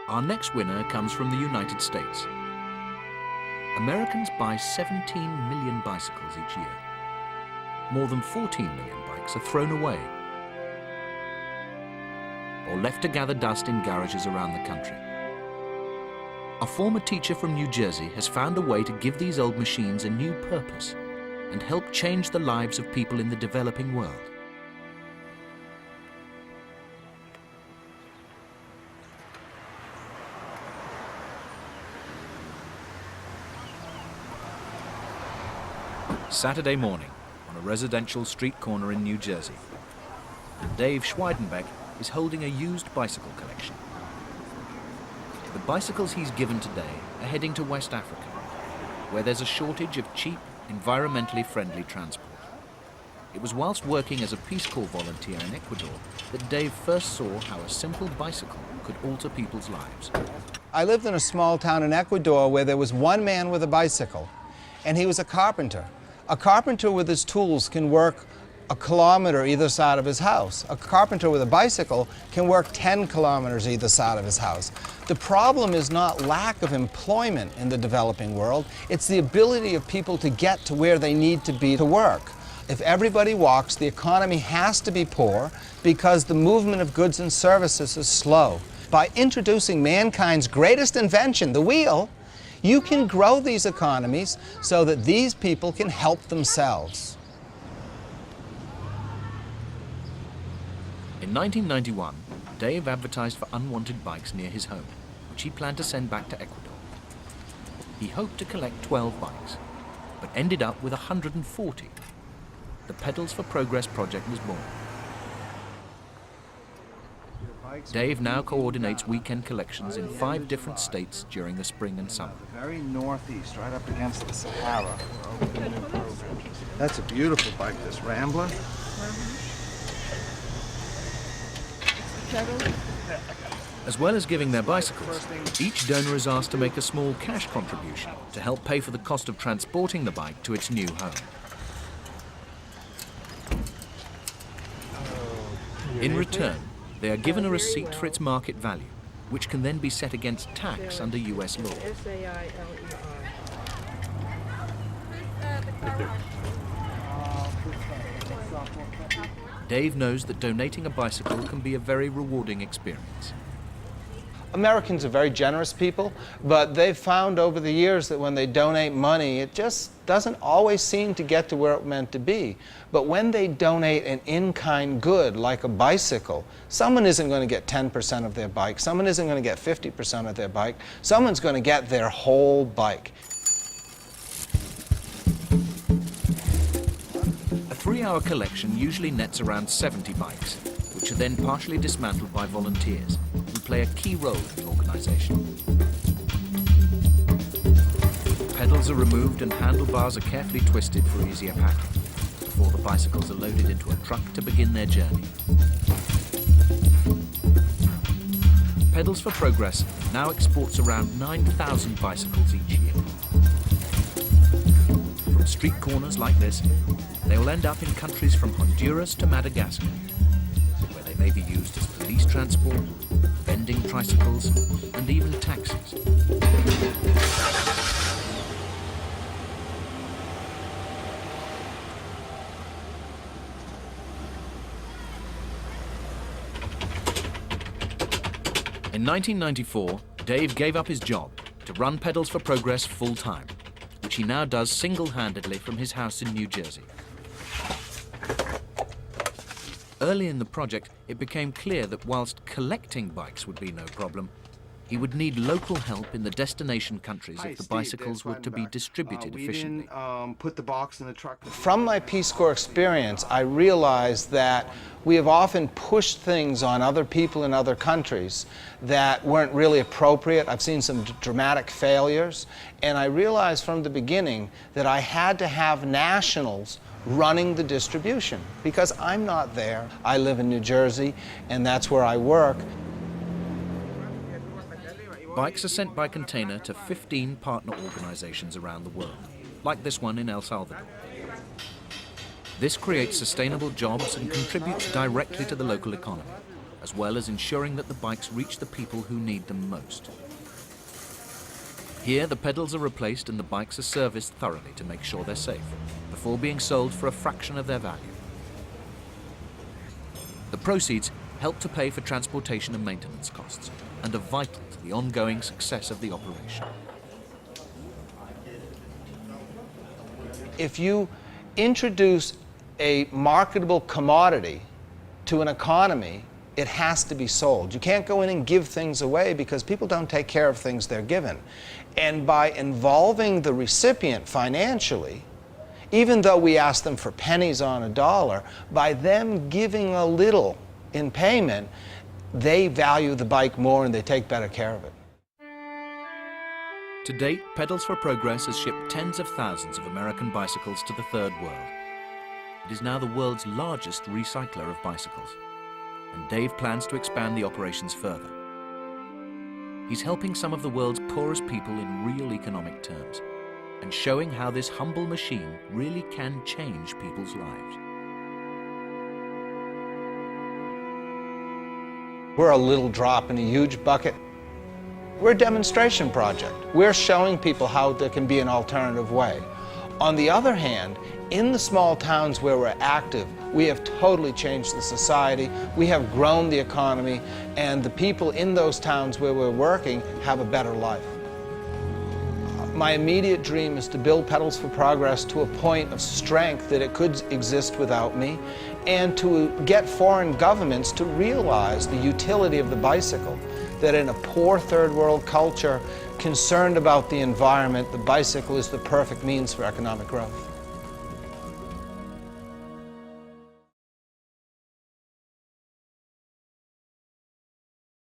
Our next winner comes from the United States. Americans buy 17 million bicycles each year. More than 14 million bikes are thrown away or left to gather dust in garages around the country. A former teacher from New Jersey has found a way to give these old machines a new purpose and help change the lives of people in the developing world. Saturday morning on a residential street corner in New Jersey. Dave Schweidenback is holding a used bicycle collection. The bicycles he's given today are heading to West Africa, where there's a shortage of cheap, environmentally friendly transport. It was whilst working as a Peace Corps volunteer in Ecuador that Dave first saw how a simple bicycle could alter people's lives. I lived in a small town in Ecuador where there was one man with a bicycle, and he was a carpenter. A carpenter with his tools can work a kilometer either side of his house. A carpenter with a bicycle can work 10 kilometers either side of his house. The problem is not lack of employment in the developing world, it's the ability of people to get to where they need to be to work. If everybody walks, the economy has to be poor because the movement of goods and services is slow. By introducing mankind's greatest invention, the wheel, you can grow these economies so that these people can help themselves. In 1991, Dave advertised for unwanted bikes near his home, which he planned to send back to Ecuador. He hoped to collect 12 bikes, but ended up with 140. The Pedals for Progress project was born. Dave now coordinates weekend collections in 5 different states during the spring and summer. The very northeast, right up against the Sahara. That's a beautiful bike, this Rambler. As well as giving their bicycles, each donor is asked to make a small cash contribution to help pay for the cost of transporting the bike to its new home. In return, they are given a receipt for its market value, which can then be set against tax under US law. Dave knows that donating a bicycle can be a very rewarding experience. Americans are very generous people, but they've found over the years that when they donate money, it just doesn't always seem to get to where it meant to be. But when they donate an in-kind good, like a bicycle, someone isn't going to get 10% of their bike, someone isn't going to get 50% of their bike, someone's going to get their whole bike. A 3-hour collection usually nets around 70 bikes, which are then partially dismantled by volunteers who play a key role in the organisation. Pedals are removed and handlebars are carefully twisted for easier packing before the bicycles are loaded into a truck to begin their journey. Pedals for Progress now exports around 9,000 bicycles each year. From street corners like this, they will end up in countries from Honduras to Madagascar, where they may be used as police transport, vending tricycles, and even taxis. In 1994, Dave gave up his job to run Pedals for Progress full-time, which he now does single-handedly from his house in New Jersey. Early in the project, it became clear that whilst collecting bikes would be no problem, he would need local help in the destination countries if the bicycles were to be distributed efficiently. Put the box in the truck. From my Peace Corps experience, I realized that we have often pushed things on other people in other countries that weren't really appropriate. I've seen some dramatic failures, and I realized from the beginning that I had to have nationals running the distribution, because I'm not there. I live in New Jersey, and that's where I work. Bikes are sent by container to 15 partner organizations around the world, like this one in El Salvador. This creates sustainable jobs and contributes directly to the local economy, as well as ensuring that the bikes reach the people who need them most. Here, the pedals are replaced and the bikes are serviced thoroughly to make sure they're safe, before being sold for a fraction of their value. The proceeds help to pay for transportation and maintenance costs, and are vital to the ongoing success of the operation. If you introduce a marketable commodity to an economy, it has to be sold. You can't go in and give things away because people don't take care of things they're given. And by involving the recipient financially, even though we ask them for pennies on a dollar, by them giving a little in payment, they value the bike more and they take better care of it. To date, Pedals for Progress has shipped tens of thousands of American bicycles to the Third World. It is now the world's largest recycler of bicycles, and Dave plans to expand the operations further. He's helping some of the world's poorest people in real economic terms, and showing how this humble machine really can change people's lives. We're a little drop in a huge bucket. We're a demonstration project. We're showing people how there can be an alternative way. On the other hand, in the small towns where we're active, we have totally changed the society, we have grown the economy, and the people in those towns where we're working have a better life. My immediate dream is to build Pedals for Progress to a point of strength that it could exist without me, and to get foreign governments to realize the utility of the bicycle, that in a poor third world culture concerned about the environment, the bicycle is the perfect means for economic growth.